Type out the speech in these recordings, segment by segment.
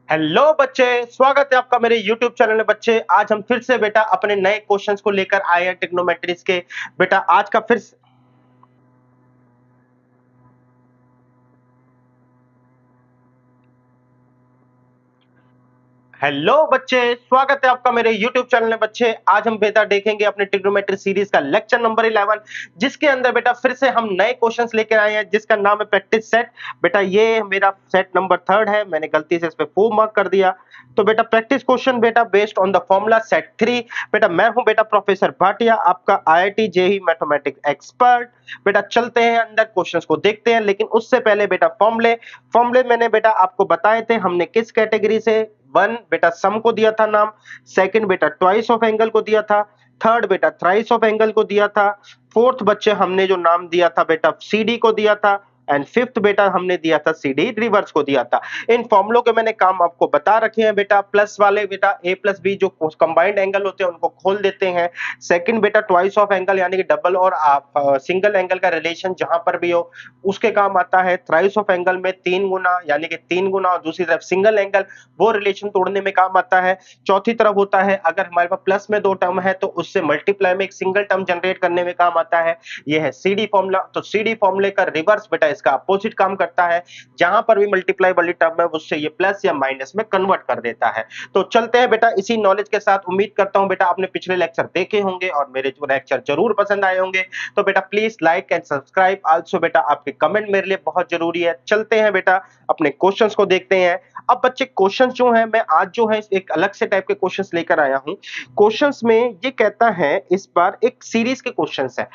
Hello बच्चे, स्वागत है आपका मेरे YouTube चैनल में। बच्चे आज हम फिर से बेटा अपने नए क्वेश्चंस को लेकर आए हैं ट्रिग्नोमेट्रीज के। बेटा आज का फिर हेलो बच्चे, स्वागत है आपका मेरे YouTube चैनल में। बच्चे आज हम बेटा देखेंगे अपने ट्रिग्नोमेट्री सीरीज का लेक्चर नंबर 11, जिसके अंदर बेटा फिर से हम नए क्वेश्चंस लेकर आए हैं, जिसका नाम है प्रैक्टिस सेट। बेटा ये मेरा सेट नंबर 3 है, मैंने गलती से इस पे 4 मार्क कर दिया। तो बेटा प्रैक्टिस क्वेश्चन बेटा based on the formula set 3। बेटा मैं हूं बेटा प्रोफेसर भाटिया, आपका IIT जेई मैथमेटिक्स एक्सपर्ट। बेटा चलते हैं अंदर, क्वेश्चंस को देखते हैं, लेकिन उससे पहले बेटा फॉर्मूले फॉर्मूले मैंने बेटा आपको बताए थे, हमने किस कैटेगरी से। वन बेटा सम को दिया था नाम, सेकंड बेटा ट्वाइस ऑफ एंगल को दिया था, थर्ड बेटा थ्राइस ऑफ एंगल को दिया था, फोर्थ बच्चे हमने जो नाम दिया था बेटा सीडी को दिया था, एंड फिफ्थ बेटा हमने दिया था सीडी रिवर्स को दिया था। इन फॉर्मुलों के मैंने काम आपको बता रखे हैं बेटा। प्लस वाले बेटा ए प्लस बी जो कंबाइंड एंगल होते हैं उनको खोल देते हैं। सेकंड बेटा ट्वाइस ऑफ एंगल यानी कि डबल और सिंगल एंगल का रिलेशन जहां पर भी हो उसके काम आता है। थ्राइस ऑफ एंगल में 3 गुना यानी कि 3 गुना, और दूसरी तरफ सिंगल एंगल वो रिलेशन तोड़ने में काम आता है। चौथी तरफ होता है अगर हमारे पास प्लस में 2 टर्म है तो उससे मल्टीप्लाई में एक सिंगल टर्म जनरेट करने में काम आता है। ये है सीडी फॉर्मूला। तो सीडी फॉर्मूले का रिवर्स बेटा इसका अपोजिट काम करता है, जहां पर भी मल्टीप्लाई वाली टर्म है उससे ये प्लस या माइनस में कन्वर्ट कर देता है। तो चलते हैं बेटा इसी नॉलेज के साथ। उम्मीद करता हूं बेटा आपने पिछले लेक्चर देखे होंगे और मेरे जो लेक्चर जरूर पसंद आए होंगे। तो बेटा please like and subscribe also. बेटा आपके कमेंट मेरे लिए बहुत जरूरी है। चलते हैं बेटा अपने क्वेश्चंस को देखते हैं। अब बच्चे क्वेश्चंस जो हैं मैं आज जो है एक अलग से टाइप के क्वेश्चंस लेकर आया हूं। क्वेश्चंस में ये कहता है इस बार एक सीरीज के क्वेश्चंस है।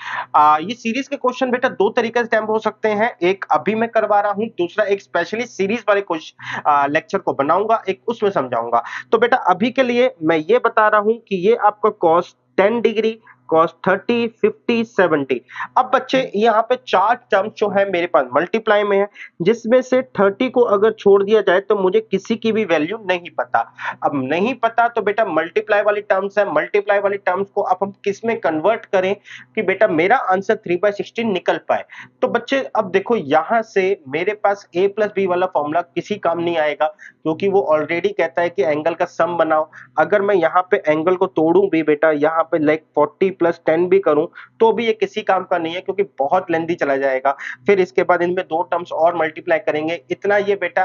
ये सीरीज के क्वेश्चन बेटा दो तरीके से अटेम्प्ट हो सकते हैं। एक अभी मैं करवा रहा हूं, दूसरा एक स्पेशली सीरीज वाले क्वेश्चन लेक्चर को बनाऊंगा, एक उसमें समझाऊंगा। तो बेटा अभी के लिए मैं ये बता रहा हूं कि ये आपका cos 10 डिग्री, cos 30, 50, 70। अब बच्चे यहाँ पे चार टर्म्स जो है मेरे पास मल्टीप्लाई में है, जिसमें से 30 को अगर छोड़ दिया जाए तो मुझे किसी की भी वैल्यू नहीं पता। अब नहीं पता तो बेटा मल्टीप्लाई वाली टर्म्स है, मल्टीप्लाई वाली टर्म्स को अब हम किस में कन्वर्ट करें कि बेटा मेरा आंसर 3/16 निकल पाए। तो बच्चे अब देखो यहां से मेरे पास a प्लस बी वाला फॉर्मूला किसी काम नहीं आएगा, क्योंकि वो ऑलरेडी कहता है कि एंगल का सम बनाओ। अगर मैं यहाँ पे एंगल को तोड़ूं भी बेटा, यहाँ पे लाइक 40 + 10 भी करूं तो भी ये किसी काम का नहीं है, क्योंकि बहुत लेंथी चला जाएगा। फिर इसके बाद इनमें दो टर्म्स और मल्टीप्लाई करेंगे, इतना ये बेटा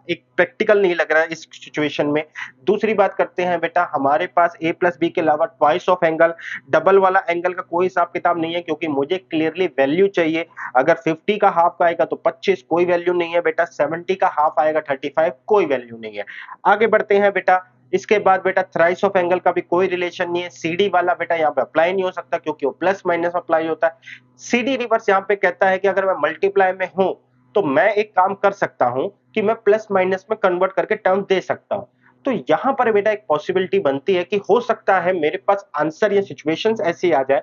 एक प्रैक्टिकल नहीं लग रहा है इस सिचुएशन में। दूसरी बात करते हैं बेटा, हमारे पास a प्लस बी के अलावा ट्वाइस ऑफ एंगल, डबल वाला एंगल का कोई हिसाब किताब नहीं है, क्योंकि मुझे क्लियरली वैल्यू चाहिए। अगर 50 का हाफ आएगा तो 25, कोई वैल्यू नहीं है बेटा। 70 का हाफ आएगा 35, कोई वैल्यू नहीं है। आगे बढ़ते हैं बेटा। इसके बाद बेटा थ्राइस ऑफ एंगल का भी कोई रिलेशन नहीं है। सीडी वाला बेटा यहाँ पे अप्लाई नहीं हो सकता, क्योंकि वो प्लस माइनस अप्लाई होता है। सीडी रिवर्स यहाँ पे कहता है कि अगर मैं मल्टीप्लाई में हूं तो मैं एक काम कर सकता हूं कि मैं प्लस माइनस में कन्वर्ट करके टर्म दे सकता हूं। तो यहां पर बेटा एक पॉसिबिलिटी बनती है कि हो सकता है मेरे पास आंसर या सिचुएशंस ऐसी आ जाए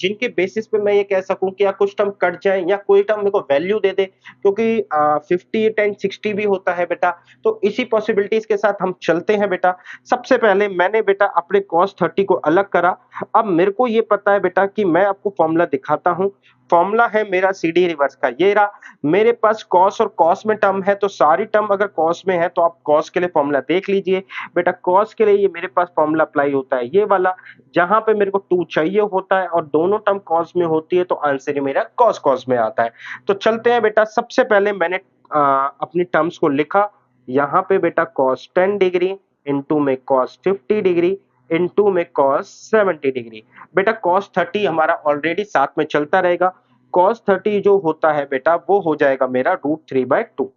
जिनके बेसिस पे मैं ये कह सकूं कि या कुछ टर्म कट जाए या कोई टर्म मेरे को वैल्यू दे दे, क्योंकि 50 10 60 भी होता है बेटा। तो इसी पॉसिबिलिटीज के साथ हम चलते हैं बेटा। सबसे पहले मैंने बेटा अपने cos 30 को अलग करा। अब मेरे को ये पता है बेटा कि मैं आपको फॉर्मूला दिखाता हूं। फॉर्मूला है मेरा सीडी रिवर्स का, ये रहा। मेरे पास cos और cos में टर्म है, तो सारी टर्म अगर cos में है तो आप cos के लिए फॉर्मूला देख लीजिए बेटा। cos के लिए ये मेरे पास फॉर्मूला अप्लाई होता है ये वाला, जहां पे मेरे को 2 चाहिए होता है और दोनों टर्म cos में होती है, तो आंसर ही मेरा cos cos में आता है। तो चलते हैं बेटा। सबसे पहले मैंने अपनी टर्म्स को लिखा। यहाँ पे बेटा cos 10 डिग्री इंटू में cos 50 डिग्री इंटू में cos 70 डिग्री। बेटा cos 30 हमारा ऑलरेडी साथ में चलता रहेगा। cos 30 जो होता है बेटा वो हो जाएगा मेरा √3/2।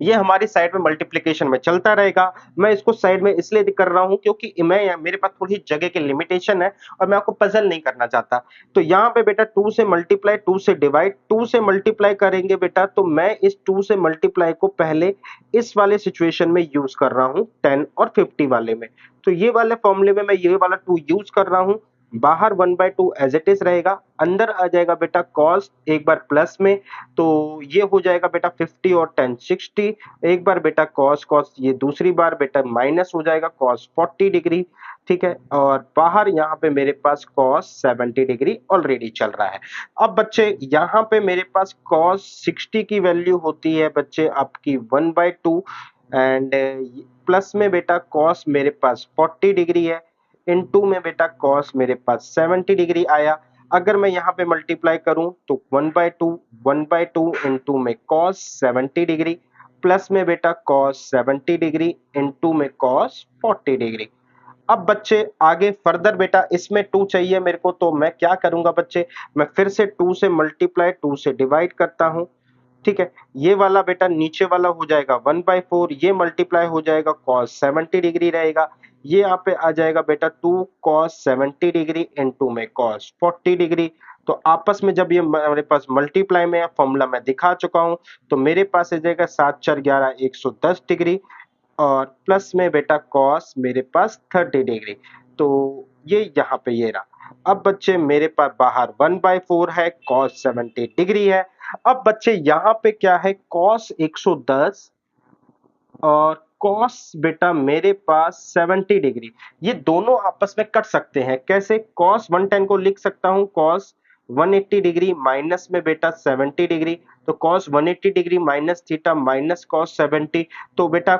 ये हमारी साइड में मल्टीप्लिकेशन में चलता रहेगा। मैं इसको साइड में इसलिए कर रहा हूं क्योंकि मैं मेरे पास थोड़ी जगह की लिमिटेशन है और मैं आपको पजल नहीं करना चाहता। तो यहाँ पे बेटा 2 से मल्टीप्लाई, 2 से डिवाइड, 2 से मल्टीप्लाई करेंगे बेटा, तो मैं इस 2 से मल्टीप्लाई को पहले इस वाले सिचुएशन में यूज कर रहा हूं 10 और 50 वाले में। तो ये वाले फॉर्मूले में मैं ये वाला 2 यूज कर रहा हूं। बाहर 1/2 एज इट इज रहेगा, अंदर आ जाएगा बेटा cos, एक बार प्लस में तो ये हो जाएगा बेटा 50 और 10 60। एक बार बेटा cos cos, ये दूसरी बार बेटा माइनस हो जाएगा cos 40 डिग्री। ठीक है, और बाहर यहाँ पे मेरे पास cos 70 डिग्री ऑलरेडी चल रहा है। अब बच्चे यहाँ पे मेरे पास cos 60 की वैल्यू होती है बच्चे आपकी 1/2। एंड प्लस में बेटा कॉस मेरे पास 40 डिग्री है, इनटू में बेटा कॉस मेरे पास 70 डिग्री आया। अगर मैं यहाँ पे मल्टीप्लाई करूं तो 1/2 इनटू में कॉस 70 डिग्री प्लस में बेटा कॉस 70 डिग्री इनटू में कॉस 40 डिग्री। अब बच्चे आगे फर्दर बेटा इसमें 2 चाहिए मेरे को, तो मैं क्या करूंगा बच्चे, मैं फिर से 2 से मल्टीप्लाई 2 से डिवाइड करता हूं। ठीक है, ये वाला बेटा नीचे वाला हो जाएगा 1/4, ये मल्टीप्लाई हो जाएगा cos 70 डिग्री रहेगा, ये यहाँ पे आ जाएगा बेटा 2 cos 70 डिग्री इनटू में cos 40 डिग्री। तो आपस में जब ये मेरे पास मल्टीप्लाई में फॉर्मूला मैं दिखा चुका हूं, तो मेरे पास आ जाएगा 7 4 11 110 डिग्री और प्लस में बेटा cos मेरे पास 30 डिग्री। तो ये यहाँ पे ये रहा। अब बच्चे मेरे पास बाहर 1/4 है, cos 70 डिग्री है। अब बच्चे यहाँ पे क्या है, cos 110 और cos बेटा मेरे पास 70 डिग्री, ये दोनों आपस में कट सकते हैं। कैसे, cos 110 को लिख सकता हूं cos 180 डिग्री माइनस में बेटा 70 डिग्री, तो cos 180 degree minus theta minus cos 70, तो बेटा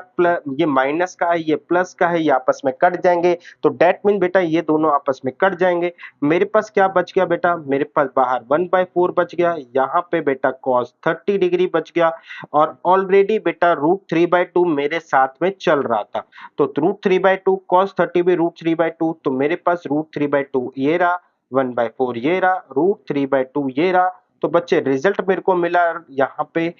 ये माइनस का है ये प्लस का है, ये आपस में कट जाएंगे, तो डेट मीन बेटा ये दोनों आपस में कट जाएंगे। मेरे पास क्या बच गया बेटा, मेरे पास बाहर 1/4 बच गया, यहाँ पे बेटा cos 30 डिग्री बच गया और ऑलरेडी बेटा √3/2 मेरे साथ में चल रहा था, तो √3/2 cos 30 भी √3/2, तो मेरे पास √3/2 ये रहा, 1/4 ये रहा, √3/2 ये रहा। तो बच्चे रिजल्ट मेरे को मिला यहाँ पे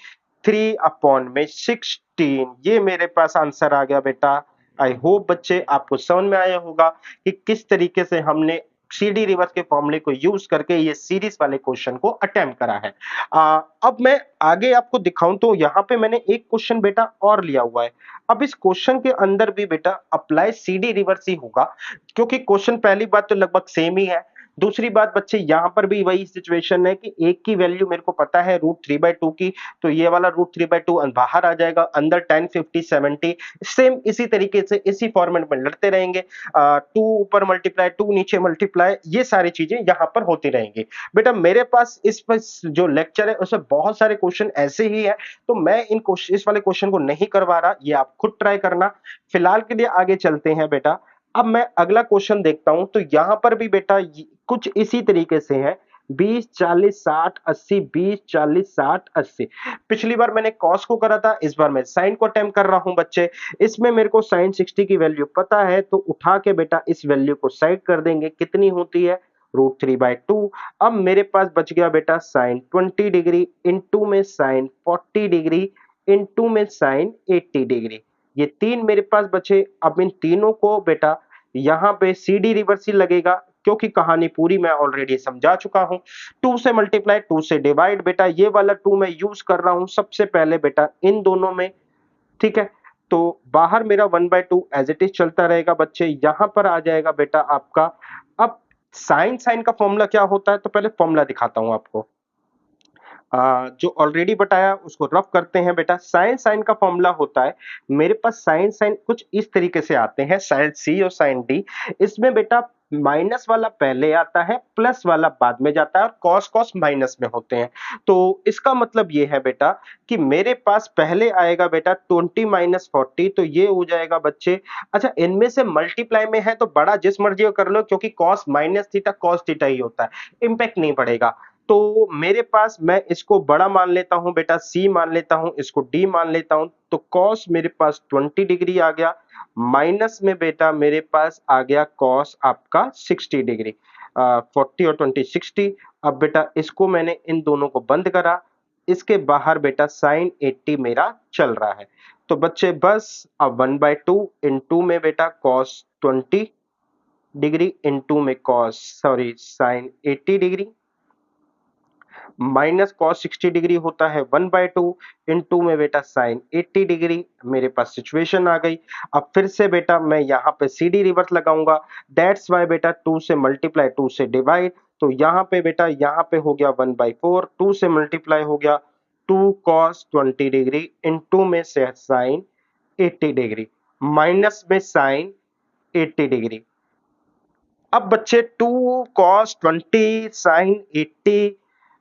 3/16, ये मेरे पास आंसर आ गया बेटा। आई होप बच्चे आपको समझ में आया होगा कि किस तरीके से हमने सीडी रिवर्स के फॉर्मूले को यूज करके ये सीरीज वाले क्वेश्चन को अटेम्प्ट करा है। अब मैं आगे आपको दिखाऊं तो यहाँ पे मैंने एक क्वेश्चन बेटा और लिया हुआ है। अब इस क्वेश्चन के अंदर भी बेटा अप्लाई सीडी रिवर्स ही होगा, क्योंकि क्वेश्चन पहली बात तो लगभग सेम ही है। दूसरी बात बच्चे यहाँ पर भी वही सिचुएशन है कि एक की वैल्यू मेरे को पता है √3/2 की, तो ये वाला √3/2 बाहर आ जाएगा, अंदर 10 50 70 सेम इसी तरीके से इसी फॉर्मेट में लड़ते रहेंगे। 2 ऊपर मल्टीप्लाई 2 नीचे मल्टीप्लाई, ये सारी चीजें यहाँ पर होती रहेंगी। बेटा मेरे पास इस पर जो लेक्चर है उसमें बहुत सारे क्वेश्चन ऐसे ही है, तो मैं इस वाले क्वेश्चन को नहीं करवा रहा, ये आप खुद ट्राई करना। फिलहाल के लिए आगे चलते हैं बेटा। अब मैं अगला क्वेश्चन देखता हूं, तो यहां पर भी बेटा कुछ इसी तरीके से है, 20 40 60 80 20 40 60 80। पिछली बार मैंने cos को करा था, इस बार मैं sin को अटेम्प्ट कर रहा हूं बच्चे। इसमें मेरे को sin 60 की वैल्यू पता है, तो उठा के बेटा इस वैल्यू को साइड कर देंगे, कितनी होती है √3/2। अब मेरे पास बच गया बेटा sin 20 डिग्री इनटू में sin 40 डिग्री इनटू में sin 80 डिग्री, ये तीन मेरे पास बचे। अब इन तीनों को बेटा यहाँ पे सीडी रिवर्स ही लगेगा, क्योंकि कहानी पूरी मैं ऑलरेडी समझा चुका हूं। 2 से मल्टीप्लाई 2 से डिवाइड, बेटा ये वाला 2 मैं यूज कर रहा हूं सबसे पहले बेटा इन दोनों में। ठीक है, तो बाहर मेरा 1/2 एज इट इज चलता रहेगा बच्चे। यहां पर आ जाएगा बेटा आपका, अब साइन का फॉर्मूला क्या होता है, तो पहले फॉर्मूला दिखाता हूं आपको। जो ऑलरेडी बताया उसको रफ करते हैं बेटा। साइन का फॉर्मूला होता है, मेरे पास साइन कुछ इस तरीके से आते हैं, साइन सी और साइन डी। इसमें बेटा माइनस वाला पहले आता है, प्लस वाला बाद में जाता है, और कॉस माइनस में होते हैं। तो इसका मतलब ये है बेटा कि मेरे पास पहले आएगा बेटा 20 - 40, तो ये हो जाएगा बच्चे। अच्छा, इनमें से मल्टीप्लाई में है तो बड़ा जिस मर्जी कर लो, क्योंकि cos minus theta cos theta ही होता है, इंपैक्ट नहीं पड़ेगा। तो मेरे पास मैं इसको बड़ा मान लेता हूं बेटा, सी मान लेता हूं, इसको डी मान लेता हूं, तो कॉस मेरे पास 20 डिग्री आ गया, माइनस में बेटा मेरे पास आ गया कॉस आपका 60 डिग्री। 40 और 20 60। अब बेटा इसको मैंने इन दोनों को बंद करा, इसके बाहर बेटा साइन 80 मेरा चल रहा है। तो बच्चे बस अब 1/2 इनटू में बेटा कॉस 20 डिग्री इनटू में cos sorry sine 80 degree minus cos 60 degree होता है 1/2 इनटू में बेटा साइन 80 डिग्री। मेरे पास सिचुएशन आ गई। अब फिर से बेटा मैं यहाँ पे सीडी रिवर्स लगाऊंगा, दैट्स वाई बेटा 2 से मल्टीप्लाई 2 से डिवाइड, तो यहाँ पे बेटा यहाँ पे हो गया 1/4, 2 से मल्टीप्लाई हो गया 2 cos 20 डिग्री इनटू में से साइन 80 डिग्री माइनस में साइन 80 डिग्री। अब बच्चे 2 cos 20 sin 80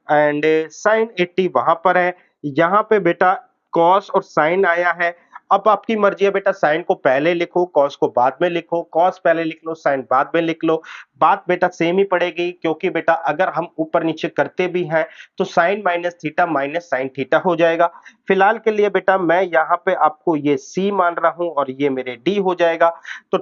एंड sin 80 वहां पर है, यहाँ पे बेटा cos और sin आया है। अब आपकी मर्जी है बेटा, साइन को पहले लिखो, कॉस को बाद में लिखो, कॉस पहले लिख लो, साइन बाद में लिख लो, बात बेटा सेम ही पड़ेगी, क्योंकि बेटा अगर हम ऊपर नीचे करते भी हैं तो sine minus theta minus sine theta हो जाएगा। फिलहाल के लिए बेटा मैं यहाँ पे आपको ये सी मान रहा हूं और ये मेरे डी हो जाएगा। तो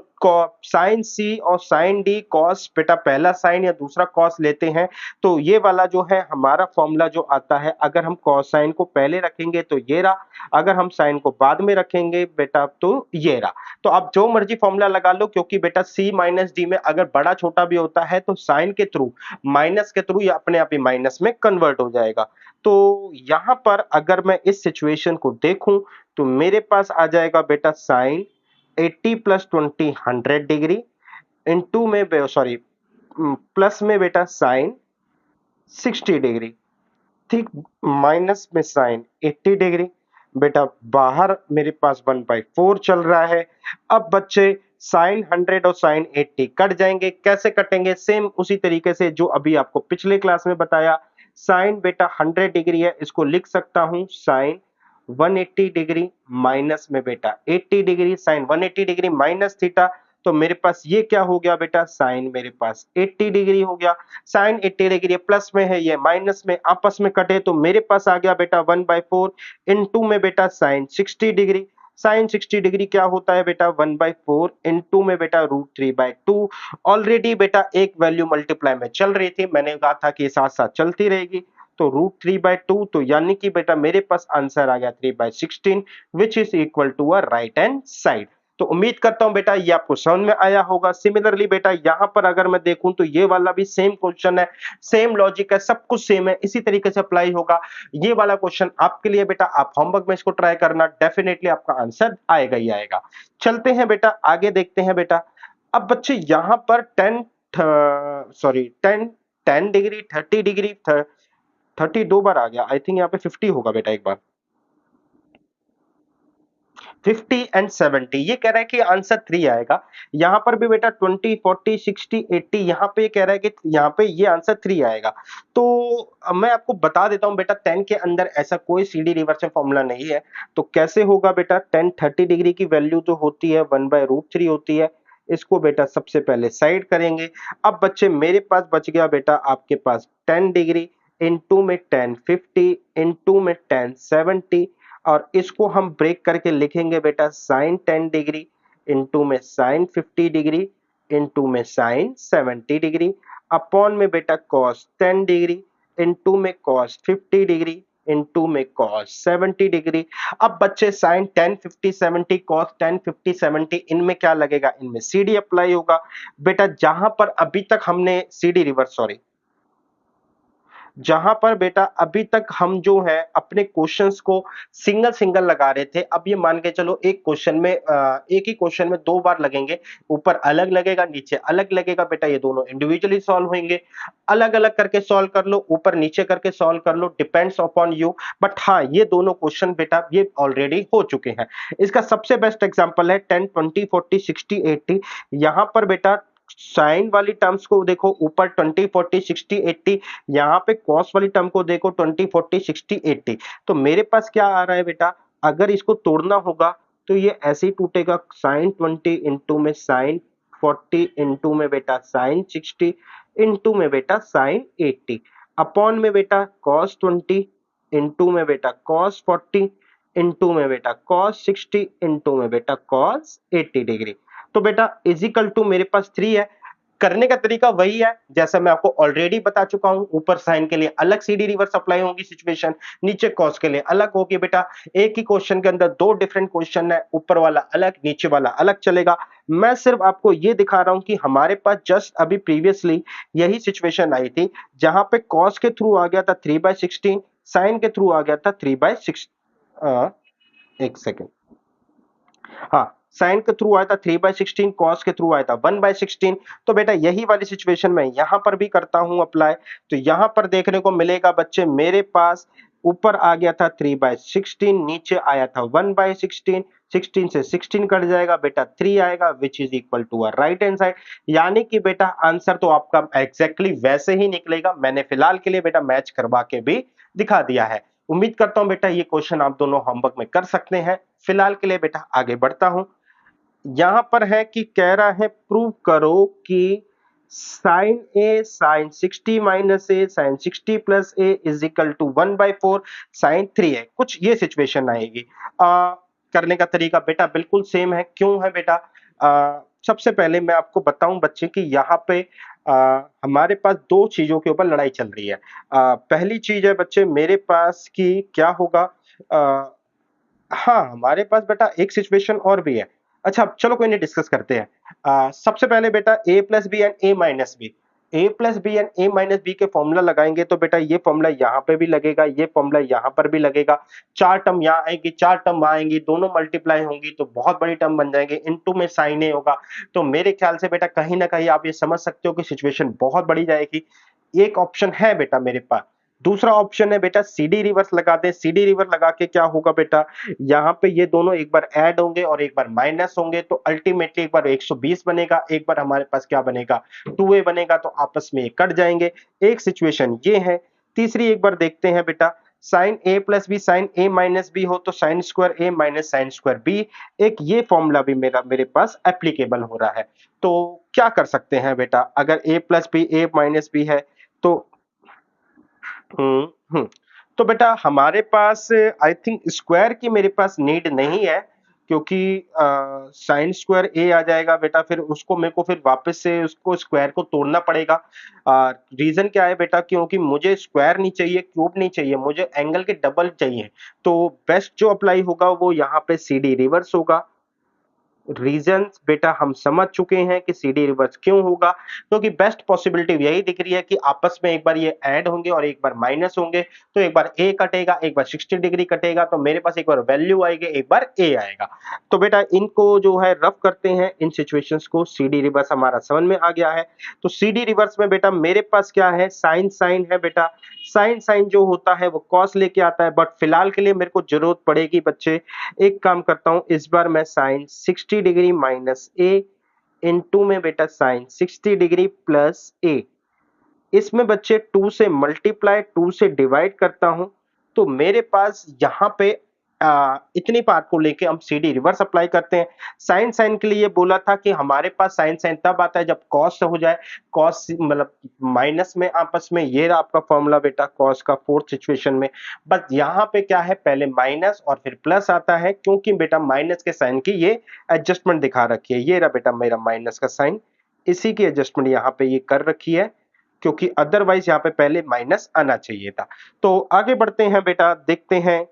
साइन सी और साइन डी, कॉस बेटा पहला साइन या दूसरा कॉस लेते हैं तो ये वाला जो है हमारा फॉर्मूला जो आता है, अगर हम कॉस साइन को पहले रखेंगे तो ये रहा, अगर हम साइन को बाद में रखेंगे बेटा तो ये रहा। तो आप जो मर्जी फॉर्मूला लगा लो, क्योंकि बेटा सी माइनस डी में अगर बड़ा छोटा भी होता है तो साइन के थ्रू माइनस के थ्रू ये अपने आप ही माइनस में कन्वर्ट हो जाएगा। तो यहां पर अगर मैं इस सिचुएशन को देखूं तो मेरे पास आ जाएगा बेटा साइन 80 प्लस 20 100 डिग्री, इनटू में सॉरी प्लस में बेटा साइन 60 डिग्री, ठीक, माइनस में साइन 80 डिग्री। बेटा बाहर मेरे पास 1/4 चल रहा है। अब बच्चे साइन 100 और साइन 80 कट जाएंगे, कैसे कटेंगे? सेम उसी तरीके से जो अभी आपको पिछले क्लास में बताया। साइन बेटा 100 डिग्री है, इसको लिख सकता हूं साइन 180 डिग्री, माइनस में बेटा 80 degree, sine 180 degree minus theta, तो मेरे पास ये क्या हो गया बेटा, साइन मेरे पास 80 डिग्री हो गया। साइन 80 डिग्री प्लस में है, ये माइनस में, आपस में कटे तो मेरे पास आ गया बेटा 1/4 इनटू में बेटा साइन 60 डिग्री। साइन 60 डिग्री क्या होता है बेटा, 1/4 इनटू में बेटा √3/2। ऑलरेडी बेटा एक वैल्यू मल्टीप्लाई में चल रही थी, मैंने कहा था कि साथ साथ चलती रहेगी, तो √3/2, तो यानी कि बेटा मेरे पास आंसर आ गया 3/16 which is equal to a right hand side. तो उम्मीद करता हूं बेटा ये आपको समझ में आया होगा। सिमिलरली बेटा यहां पर अगर मैं देखूं तो ये वाला भी सेम क्वेश्चन है, सेम लॉजिक है, सब कुछ सेम है, इसी तरीके से अप्लाई होगा। ये वाला क्वेश्चन आपके लिए बेटा, आप होमवर्क में इसको ट्राई करना, डेफिनेटली आपका आंसर आएगा ही आएगा। चलते हैं बेटा आगे देखते हैं बेटा। अब बच्चे यहां पर 10 डिग्री 30 डिग्री 30 दो बार आ गया, आई थिंक यहाँ पे 50 होगा बेटा एक बार, 50 एंड 70, ये कह रहा है कि आंसर 3 आएगा। यहां पर भी बेटा 20 40 60 80, यहां पे कह रहा है कि यहां पे ये आंसर 3 आएगा। तो अब मैं आपको बता देता हूं बेटा 10 के अंदर ऐसा कोई सीडी रिवर्सल फॉर्मूला नहीं है। तो कैसे होगा बेटा, 10 30 डिग्री की वैल्यू जो होती है 1/√3 होती है, इसको बेटा सबसे पहले साइड करेंगे। अब बच्चे मेरे पास बच गया बेटा आपके पास 10 डिग्री इनटू में 10 50 इनटू में 10 70, और इसको हम ब्रेक करके लिखेंगे बेटा साइन 10 डिग्री इनटू में साइन 50 डिग्री इनटू में साइन 70 डिग्री अपॉन में बेटा कॉस 10 डिग्री इनटू में कॉस 50 डिग्री इनटू में कॉस 70 डिग्री। अब बच्चे साइन 10 50 70 कॉस 10 50 70, इनमें क्या लगेगा, इनमें सीडी अप्लाई होगा। बेटा जहां पर अभी तक हमने सीडी रिवर्स सॉरी जहां पर बेटा अभी तक हम जो है अपने क्वेश्चंस को सिंगल सिंगल लगा रहे थे, अब ये मान के चलो एक क्वेश्चन में एक ही क्वेश्चन में 2 बार लगेंगे, ऊपर अलग लगेगा नीचे अलग लगेगा। बेटा ये दोनों इंडिविजुअली सॉल्व होंगे, अलग अलग करके सॉल्व कर लो, ऊपर नीचे करके सॉल्व कर लो, डिपेंड्स अपॉन यू। बट हाँ, ये दोनों क्वेश्चन बेटा ये ऑलरेडी हो चुके हैं। इसका सबसे बेस्ट एग्जांपल है 10 20 40 60 80। यहां पर बेटा साइन वाली टर्म्स को देखो, ऊपर 20 40 60 80, यहाँ पे कॉस वाली टर्म को देखो 20 40 60 80। तो मेरे पास क्या आ रहा है बेटा, अगर इसको तोड़ना होगा तो ये ऐसे ही टूटेगा, साइन 20 इंटू में साइन 40 इंटू में बेटा साइन 60 इंटू में बेटा साइन 80 अपॉन में बेटा कॉस 20 इंटू में बेटा कॉस 40 इंटू में बेटा कॉस 60 इंटू में बेटा कॉस 80 डिग्री। तो बेटा इजिकल टू मेरे पास 3 है। करने का तरीका वही है जैसा मैं आपको ऑलरेडी बता चुका हूं, ऊपर साइन के लिए अलग सीडी रिवर्स अप्लाई होगी सिचुएशन, नीचे कॉस के लिए अलग होगी। बेटा एक ही क्वेश्चन के अंदर 2 डिफरेंट क्वेश्चन है, ऊपर वाला अलग नीचे वाला अलग चलेगा। मैं सिर्फ आपको ये दिखा रहा हूं कि हमारे पास जस्ट अभी प्रीवियसली यही सिचुएशन आई थी, जहां पे कॉस के थ्रू आ गया था 3/16, साइन के थ्रू आ गया था 3/6, एक सेकेंड, हाँ साइन के थ्रू आया था 3/16, कॉस के थ्रू आया था 1/16। तो बेटा यही वाली सिचुएशन मैं यहां पर भी करता हूं अप्लाई। तो यहां पर देखने को मिलेगा बच्चे, मेरे पास ऊपर आ गया था 3/16, नीचे आया था 1/16, 16 से 16 कट जाएगा बेटा 3 आएगा which is equal to a right hand side. यानी कि बेटा आंसर तो आपका एग्जैक्टली वैसे ही निकलेगा, मैंने फिलहाल के लिए बेटा मैच करवा के भी दिखा दिया है। उम्मीद करता हूं बेटा ये क्वेश्चन आप दोनों होमवर्क में कर सकते हैं। फिलहाल के लिए बेटा आगे बढ़ता हूं। यहां पर है कि कह रहा है प्रूव करो कि sine A sine 60 minus A sine 60 plus A is equal to 1/4 sine 3 है। कुछ ये सिचुएशन आएगी। करने का तरीका बेटा बिल्कुल सेम है। क्यों है बेटा? सबसे पहले मैं आपको बताऊं बच्चे कि यहाँ पे हमारे पास दो चीजों के ऊपर लड़ाई चल रही है। पहली चीज है बच्चे मेरे पास कि क्या होगा। हाँ, हमारे पास बेटा एक सिचुएशन और भी है। अच्छा, चलो कोई नहीं, डिस्कस करते हैं। सबसे पहले बेटा a plus B and a minus B, a plus B and a minus B के फॉर्मूला लगाएंगे तो बेटा ये फॉर्मूला यहाँ पे भी लगेगा, ये फॉर्मूला यहाँ पर भी लगेगा। चार टर्म यहाँ आएंगी, चार टर्म वहां आएंगी, दोनों मल्टीप्लाई होंगी तो बहुत बड़ी टर्म बन जाएंगे। इनटू में साइन ए होगा। तो मेरे ख्याल से बेटा कहीं ना कहीं आप ये समझ सकते हो कि सिचुएशन बहुत बड़ी जाएगी। एक ऑप्शन है बेटा मेरे पास। दूसरा ऑप्शन है बेटा सीडी रिवर्स लगा दे। सीडी रिवर्स लगा के क्या होगा बेटा, यहाँ पे ये दोनों एक बार ऐड होंगे और एक बार माइनस होंगे तो अल्टीमेटली एक बार 120 बनेगा, एक बार हमारे पास क्या बनेगा 2a बनेगा, तो आपस में ये कट जाएंगे। एक सिचुएशन ये है। तीसरी एक बार देखते हैं बेटा, sine a plus B sine a minus B हो तो sine square a minus sine square b। एक ये फॉर्मूला भी मेरे पास एप्लीकेबल हो रहा है। तो क्या कर सकते हैं बेटा, अगर a plus B a minus B है तो हम्म। तो बेटा हमारे पास आई थिंक स्क्वायर की मेरे पास नीड नहीं है, क्योंकि साइन स्क्वायर ए आ जाएगा बेटा, फिर उसको मेरे को फिर वापस से उसको स्क्वायर को तोड़ना पड़ेगा। रीजन क्या है बेटा, क्योंकि मुझे स्क्वायर नहीं चाहिए, क्यूब नहीं चाहिए, मुझे एंगल के डबल चाहिए। तो बेस्ट जो अप्लाई होगा वो यहाँ पे सी डी रिवर्स होगा। रीजंस बेटा हम समझ चुके हैं कि सीडी रिवर्स क्यों होगा, क्योंकि बेस्ट पॉसिबिलिटी यही दिख रही है कि आपस में एक बार ये ऐड होंगे और एक बार माइनस होंगे। तो एक बार ए कटेगा, एक बार 60 डिग्री कटेगा, तो मेरे पास एक बार वैल्यू आएगी, एक बार ए आएगा। तो बेटा इनको जो है रफ करते हैं, इन सिचुएशंस को। सीडी रिवर्स हमारा समझ में आ गया है। तो सीडी रिवर्स में बेटा मेरे पास क्या है, साइन साइन है बेटा। साइन साइन जो होता है वो कॉस लेके आता है, बट फिलहाल के लिए मेरे को जरूरत पड़ेगी बच्चे, एक काम करता हूं, इस बार मैं sine 60 degree minus A into में बेटा साइन 60 डिग्री प्लस ए, इसमें बच्चे 2 से मल्टीप्लाई 2 से डिवाइड करता हूं, तो मेरे पास यहां पे इतनी पार्ट को लेके हम सीडी रिवर्स अप्लाई करते हैं। साइन साइन के लिए बोला था कि हमारे पास साइन साइन तब आता है जब कॉस हो जाए, कॉस मतलब माइनस में आपस में, ये रहा आपका फॉर्मूला बेटा कॉस का फोर्थ सिचुएशन में। बस यहाँ पे क्या है, पहले माइनस और फिर प्लस आता है, क्योंकि बेटा माइनस के साइन की ये एडजस्टमेंट दिखा रखी है। ये रहा बेटा मेरा माइनस का साइन, इसी की एडजस्टमेंट यहाँ पे ये कर रखी है, क्योंकि अदरवाइज यहाँ पे पहले माइनस आना चाहिए था। तो आगे बढ़ते हैं बेटा, देखते हैं।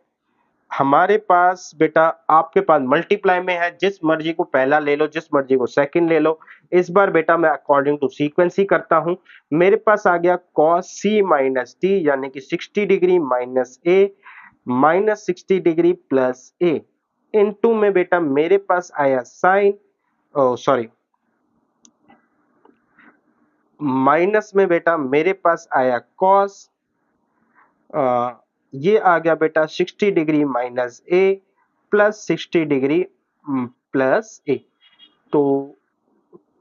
हमारे पास बेटा आपके पास मल्टीप्लाई में है, जिस मर्जी को पहला ले लो, जिस मर्जी को सेकंड ले लो। इस बार बेटा मैं अकॉर्डिंग टू सीक्वेंस ही करता हूं। मेरे पास आ गया cos c माइनस टी, यानी कि 60 डिग्री माइनस ए माइनस 60 डिग्री प्लस ए, इनटू में बेटा मेरे पास आया साइन, सॉरी, माइनस में बेटा मेरे पास आया कॉस, ये आ गया बेटा 60 डिग्री माइनस ए प्लस 60 डिग्री प्लस ए। तो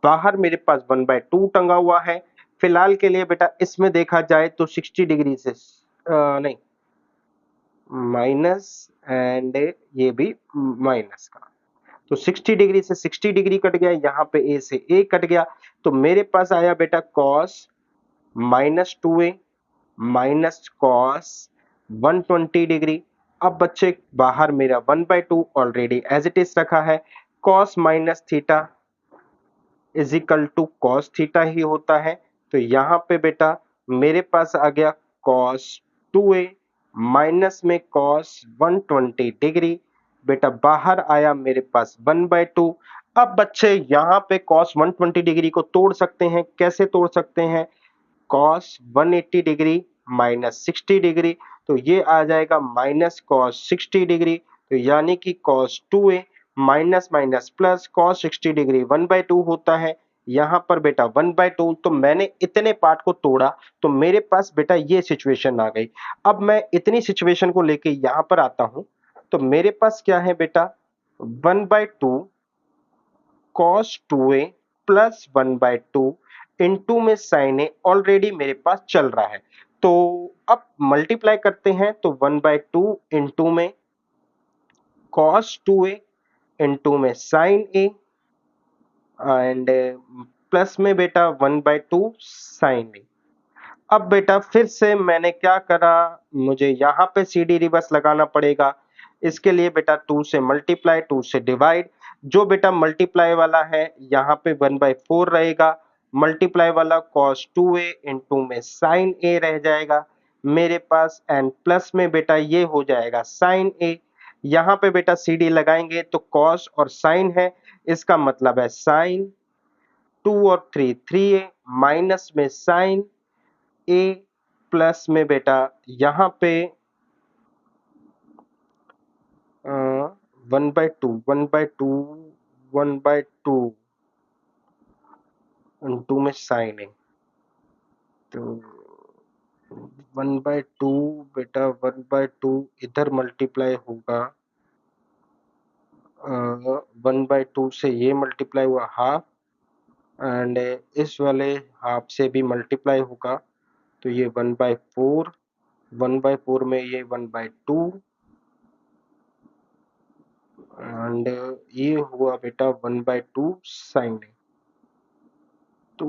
बाहर मेरे पास 1/2 टंगा हुआ है। फिलहाल के लिए बेटा इसमें देखा जाए तो 60 डिग्री से नहीं, माइनस एंड ये भी माइनस का, तो 60 डिग्री से 60 डिग्री कट गया, यहाँ पे ए से ए कट गया, तो मेरे पास आया बेटा cos minus 2a minus cos 120 degree. अब बच्चे बाहर मेरा 1/2 ऑलरेडी एज इट इज रखा है, cos minus theta is equal to cos theta ही होता है। तो यहाँ पे बेटा मेरे पास आ गया कॉस 2a माइनस में कॉस 120 डिग्री, बेटा बाहर आया मेरे पास 1/2। अब बच्चे यहाँ पे कॉस 120 डिग्री को तोड़ सकते हैं। कैसे तोड़ सकते हैं, cos 180 डिग्री माइनस 60 डिग्री, तो ये आ जाएगा माइनस cos 60 डिग्री, तो यानी कि cos 2a minus minus plus cos 60 degree 1/2 होता है। यहाँ पर बेटा 1/2, तो मैंने इतने पार्ट को तोड़ा तो मेरे पास बेटा ये सिचुएशन आ गई। अब मैं इतनी सिचुएशन को लेके यहाँ पर आता हूं, तो मेरे पास क्या है बेटा 1/2 cos 2a प्लस 1/2 इनटू में साइन ए ऑलरेडी मेरे पास चल रहा है। तो अब मल्टीप्लाई करते हैं तो 1/2 इंटू में cos 2a इंटू में sin a एंड प्लस में बेटा 1/2 sin a। अब बेटा फिर से मैंने क्या करा, मुझे यहाँ पे CD रिवर्स लगाना पड़ेगा। इसके लिए बेटा 2 से मल्टीप्लाई, 2 से डिवाइड। जो बेटा मल्टीप्लाई वाला है यहाँ पे 1/4 रहेगा, मल्टीप्लाई वाला cos 2a इंटू में sin a रह जाएगा मेरे पास, एंड प्लस में बेटा ये हो जाएगा sin a। यहाँ पे बेटा CD लगाएंगे तो cos और sin है, इसका मतलब है sin 2 और 3 3a माइनस में sin a प्लस में बेटा यहाँ पे 1/2 इंटू में साइन है, तो 1/2 बेटा 1/2 इधर मल्टीप्लाई होगा, 1/2 से ये मल्टीप्लाई हुआ हाफ, एंड इस वाले हाफ से भी मल्टीप्लाई होगा, तो ये 1/4, 1/4 में ये 1/2, एंड ये हुआ बेटा 1/2 साइन है। तो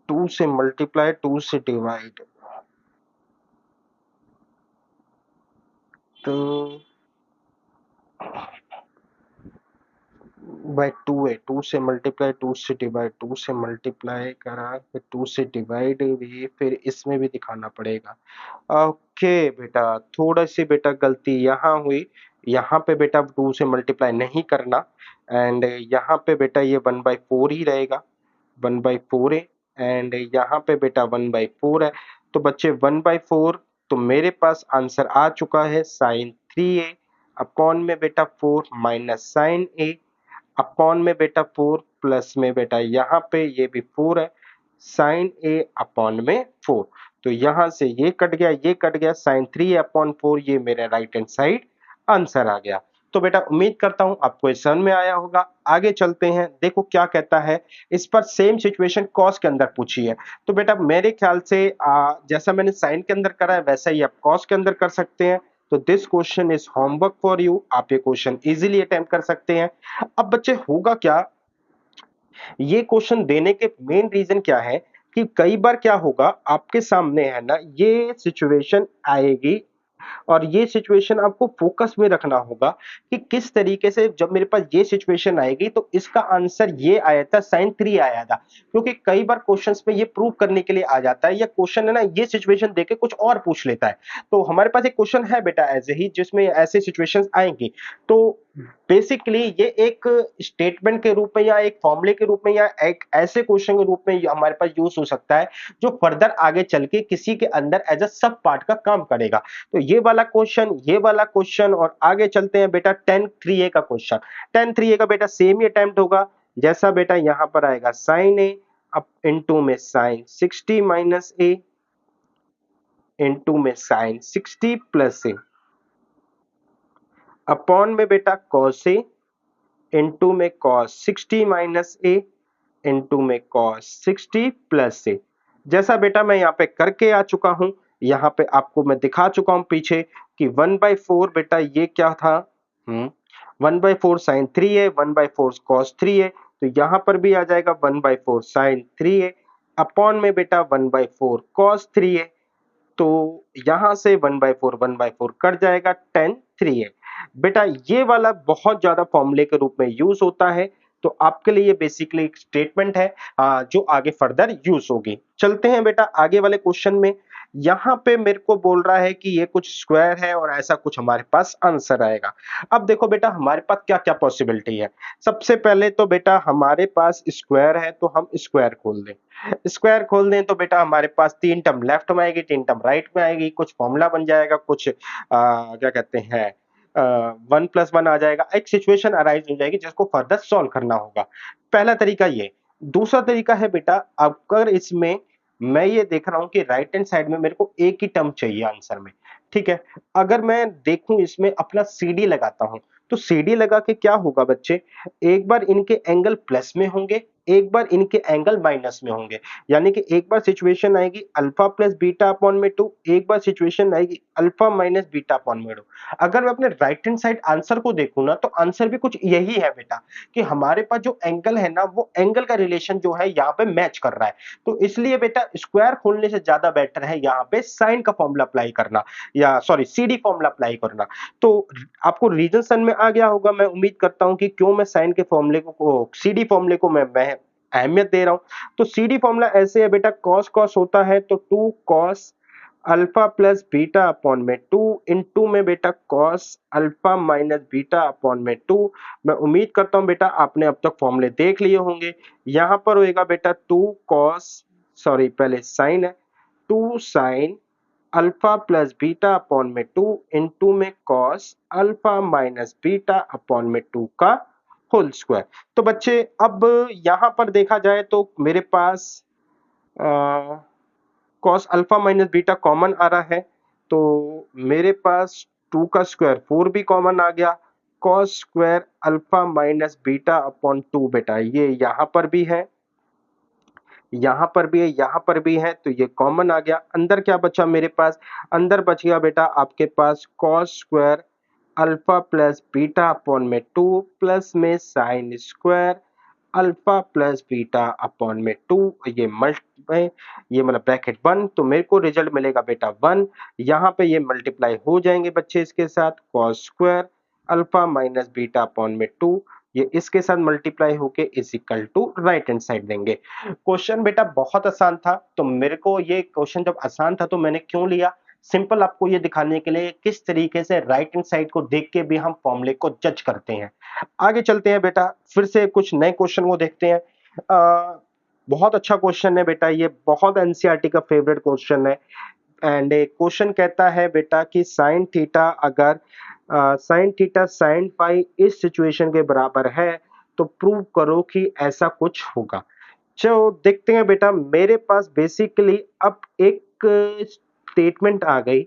2 से मल्टीप्लाई, 2 से डिवाइड, तो बाय 2 है, 2 से मल्टीप्लाई, 2 से डिवाइड, 2 से मल्टीप्लाई करा फिर 2 से डिवाइड भी, फिर इसमें भी दिखाना पड़ेगा। ओके बेटा, थोड़ा सी बेटा गलती यहाँ हुई, यहाँ पे बेटा 2 से मल्टीप्लाई नहीं करना, एंड यहाँ पे बेटा ये 1/4 ही रहेगा, 1/4 है, एंड यहाँ पे बेटा 1/4 है, तो बच्चे 1/4, तो मेरे पास आंसर आ चुका है sin 3a अपॉन में बेटा 4 माइनस sin a अपॉन में बेटा 4 प्लस में बेटा यहाँ पे ये भी 4 है, sin a अपॉन में 4, तो यहाँ से ये कट गया, sin 3a अपॉन 4 ये मेरे राइट हैंड साइड आंसर आ गया। तो बेटा उम्मीद करता हूं आपको ये समझ में आया होगा। आगे चलते हैं, देखो क्या कहता है। इस पर सेम सिचुएशन कॉस के अंदर पूछी है, तो बेटा मेरे ख्याल से जैसा मैंने साइन के अंदर करा है वैसा ही आप कॉस के अंदर कर सकते हैं। तो this question is homework for you, आप ये क्वेश्चन इजीली अटेम्प्ट कर सकते हैं। अब बच्चे होगा क्या, ये क्वेश्चन देने के मेन रीजन क्या है कि कई बार क्या होगा आपके सामने है ना, ये सिचुएशन आएगी और ये सिचुएशन आपको फोकस में रखना होगा कि किस तरीके से जब मेरे पास ये सिचुएशन आएगी तो इसका आंसर ये आया था, sin 3 आया था, क्योंकि कई बार क्वेश्चंस में ये प्रूव करने के लिए आ जाता है, या क्वेश्चन है ना ये सिचुएशन देके कुछ और पूछ लेता है। तो हमारे पास एक क्वेश्चन है बेटा ऐसे ही जिसमें ऐसे सिचुएशंस आएंगी, तो बेसिकली ये एक स्टेटमेंट के रूप में या एक फॉर्मूले के रूप में या एक ऐसे क्वेश्चन के रूप में हमारे पास यूज हो सकता है जो फर्दर आगे चल के किसी के अंदर एज अ सब पार्ट का काम करेगा। तो ये वाला क्वेश्चन और आगे चलते हैं बेटा 10 3a का क्वेश्चन। 10 3a का बेटा सेम ही अटेम्प्ट होगा, जैसा बेटा यहां पर आएगा sin a अब इनटू में sin 60 माइनस a इनटू में sin 60 प्लस a अपॉन में बेटा cos a इनटू में cos 60 माइनस a इनटू में cos 60 प्लस a। जैसा बेटा मैं यहाँ पे करके आ चुका हूं, यहाँ पे आपको मैं दिखा चुका हूं पीछे कि 1/4 बेटा ये क्या था, 1/4 sin 3a 1/4 cos 3a, तो यहाँ पर भी आ जाएगा 1/4 sin 3a अपॉन में बेटा 1/4 cos 3a, तो यहां से 1/4 कट जाएगा 10 3a। बेटा ये वाला बहुत ज्यादा फॉर्मूले के रूप में यूज होता है, तो आपके लिए बेसिकली एक स्टेटमेंट है जो आगे फर्दर यूज होगी। चलते हैं बेटा आगे वाले क्वेश्चन में। यहाँ पे मेरे को बोल रहा है कि ये कुछ स्क्वायर है और ऐसा कुछ हमारे पास आंसर आएगा। अब देखो बेटा हमारे पास क्या क्या पॉसिबिलिटी है। सबसे पहले तो बेटा हमारे पास स्क्वायर है, तो हम स्क्वायर खोल दें तो बेटा हमारे पास 3 टर्म लेफ्ट में आएगी, 3 टर्म राइट में आएगी, कुछ फॉर्मूला बन जाएगा, कुछ क्या कहते हैं 1+1 आ जाएगा, एक सिचुएशन अराइज हो जाएगी जिसको फर्दर सॉल्व करना होगा। पहला तरीका ये। दूसरा तरीका है बेटा, अगर इसमें मैं ये देख रहा हूं कि राइट हैंड साइड में मेरे को एक ही टर्म चाहिए आंसर में, ठीक है। अगर मैं देखूं इसमें अपना CD लगाता हूं, तो CD लगा के क्या होगा बच्चे, एक बार इनके एंगल प्लस में होंगे एक बार इनके एंगल माइनस में होंगे, यानी कि एक बार सिचुएशन आएगी अल्फा प्लस बीटा अपॉन में 2, एक बार सिचुएशन आएगी अल्फा माइनस बीटा अपॉन में 2। अगर मैं अपने राइट हैंड साइड आंसर को देखूं ना, तो आंसर भी कुछ यही है बेटा, कि हमारे पास जो एंगल है ना, वो एंगल का रिलेशन जो है यहाँ पे मैच कर रहा है। तो इसलिए बेटा स्क्वायर खोलने से ज्यादा बेटर है यहाँ पे साइन का फॉर्मूला अप्लाई करना, या सॉरी सीडी फॉर्मूला अप्लाई करना। तो आपको रीजन समझ में आ गया होगा, मैं उम्मीद करता हूं कि क्यों मैं साइन के फॉर्मूले को सीडी फॉर्मूले को मैं अहमियत दे रहा हूं। तो सीडी फॉर्मूला ऐसे है बेटा, कॉस कॉस होता है तो 2 cos alpha plus beta upon में 2 इनटू में बेटा cos alpha minus beta upon में 2। मैं उम्मीद करता हूं बेटा आपने अब तक फॉर्मूले देख लिए होंगे। यहां पर होएगा बेटा 2 कॉस, सॉरी पहले साइन है, 2 sine alpha plus beta upon में 2 इनटू में cos alpha minus beta upon में 2 का होल स्क्वायर। तो बच्चे अब यहां पर देखा जाए तो मेरे पास cos alpha minus beta common आ रहा है, तो मेरे पास 2 का स्क्वायर 4 भी कॉमन आ गया। Cos square alpha minus beta upon 2 बेटा ये यहां पर भी है, यहां पर भी है, यहां पर भी है, तो ये कॉमन आ गया। अंदर क्या बचा मेरे पास, अंदर बच गया बेटा आपके पास cos square alpha plus beta upon में 2 प्लस में sine square alpha plus beta upon में 2, ये मल्टीप्लाई, ये मतलब ब्रैकेट 1, तो मेरे को रिजल्ट मिलेगा बेटा 1। यहाँ पे ये मल्टीप्लाई हो जाएंगे बच्चे इसके साथ, cos square alpha minus beta upon में 2, ये इसके साथ मल्टीप्लाई होके is equal to right hand side देंगे। क्वेश्चन बेटा बहुत आसान था, तो मेरे को ये क्वेश्चन जब आसान था तो मैंने क्यों लिया, सिंपल आपको ये दिखाने के लिए किस तरीके से राइट हैंड साइड को देख के भी हम फॉर्मूले को जज करते हैं। आगे चलते हैं बेटा, फिर से कुछ नए क्वेश्चन को देखते हैं। बहुत अच्छा क्वेश्चन है बेटा, ये बहुत एनसीईआरटी का फेवरेट क्वेश्चन है। एंड क्वेश्चन कहता है बेटा कि साइन थीटा अगर साइन थीटा साइन पाई इस सिचुएशन के बराबर है तो प्रूव करो कि ऐसा कुछ होगा। चलो देखते हैं बेटा, मेरे पास बेसिकली अब एक स्टेटमेंट आ गई,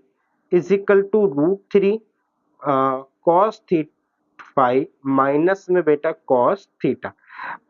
is equal to √3 cos theta five minus में बेटा कॉस थीटा।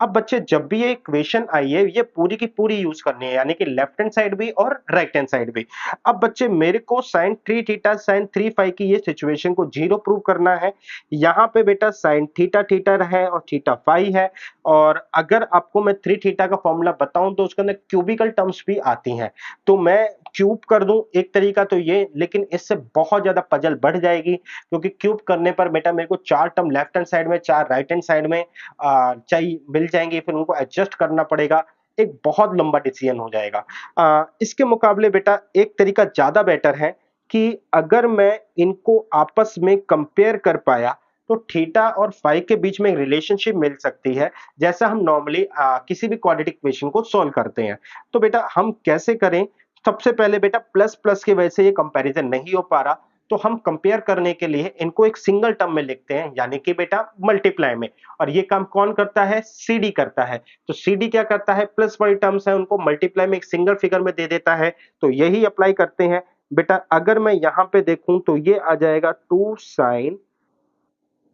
अब बच्चे जब भी ये इक्वेशन आई है, ये पूरी की पूरी यूज करनी है, यानी कि लेफ्ट हैंड साइड भी और राइट हैंड साइड भी। अब बच्चे मेरे को साइन 3 थीटा साइन 3 फाइव की ये सिचुएशन को जीरो प्रूव करना है। यहाँ पे बेटा साइन थीटा थीटा है और थीटा फाइव है, और अगर आपको मैं 3 थीटा का फॉर्मूला बताऊं तो उसके अंदर क्यूबिकल टर्म्स भी आती हैं, तो मैं क्यूब कर दूं एक तरीका तो ये, लेकिन इससे बहुत ज्यादा पजल बढ़ जाएगी, क्योंकि क्यूब करने पर बेटा मेरे को 4 टर्म लेफ्ट हैंड साइड में 4 राइट हैंड साइड में चाहिए मिल जाएंगे, फिर उनको एडजस्ट करना पड़ेगा, एक बहुत लंबा डिसीजन हो जाएगा। इसके मुकाबले बेटा एक तरीका ज्यादा बेटर है कि अगर मैं इनको आपस में कंपेयर कर पाया तो थीटा और फाई के बीच में एक रिलेशनशिप मिल सकती है, जैसा हम नॉर्मली किसी भी क्वाड्रेटिक इक्वेशन को सॉल्व करते हैं। तो बेटा हम कैसे करें, सबसे पहले बेटा प्लस प्लस की वजह से ये कंपैरिजन नहीं हो पा रहा, तो हम कंपेयर करने के लिए इनको एक सिंगल टर्म में लिखते हैं, यानी कि बेटा मल्टीप्लाई में। और ये काम कौन करता है, सीडी करता है। तो सीडी क्या करता है, प्लस वाली टर्म्स है उनको मल्टीप्लाई में एक सिंगल फिगर में दे देता है, तो यही अप्लाई करते हैं बेटा। अगर मैं यहां पे देखूं तो ये आ जाएगा 2 साइन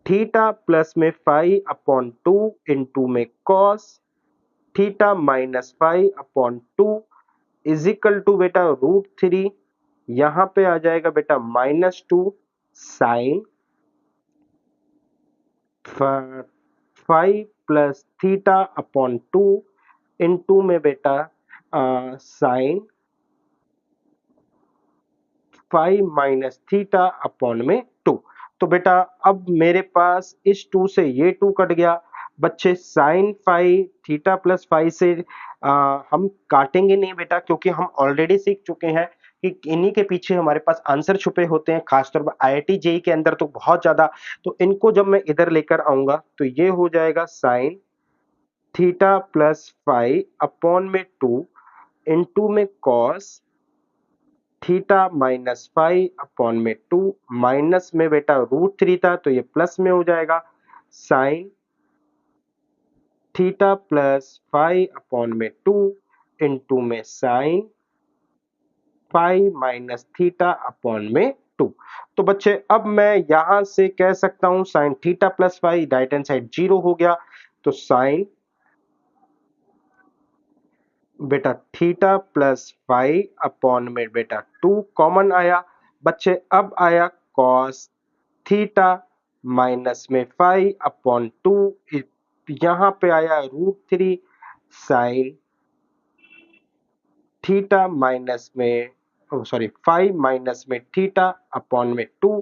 थीटा प्लस में 5 अपॉन 2 इंटू में cos theta minus 5 upon 2 is equal to बेटा √3, यहां पे आ जाएगा बेटा -2 sine 5 plus theta upon 2 into में बेटा साइन 5 माइनस थीटा अपॉन में 2। तो बेटा अब मेरे पास इस 2 से ये 2 कट गया बच्चे, साइन 5 थीटा प्लस 5 से हम काटेंगे नहीं बेटा, क्योंकि हम ऑलरेडी सीख चुके हैं कि इन्हीं के पीछे हमारे पास आंसर छुपे होते हैं, खासतौर पर आईआईटी जेई के अंदर तो बहुत ज्यादा। तो इनको जब मैं इधर लेकर आऊंगा तो ये हो जाएगा साइन थीटा प्लस 5 अपॉन में 2 इंटू में कॉस थीटा माइनस 5 अपॉन में 2, माइनस में बेटा √3 था तो ये प्लस में हो जाएगा, साइन थीटा प्लस 5 अपॉन में 2 इंटू में साइन 5 माइनस थीटा अपॉन में 2। तो बच्चे अब मैं यहां से कह सकता हूं sign theta plus 5, right hand side 0 हो गया, तो साइन बेटा थीटा प्लस फाई अपॉन में बेटा 2 कॉमन आया बच्चे। अब आया कॉस थीटा माइनस में फाई अपॉन 2, यहाँ पे आया √3 साइन थीटा माइनस में सॉरी फाई माइनस में थीटा अपॉन में 2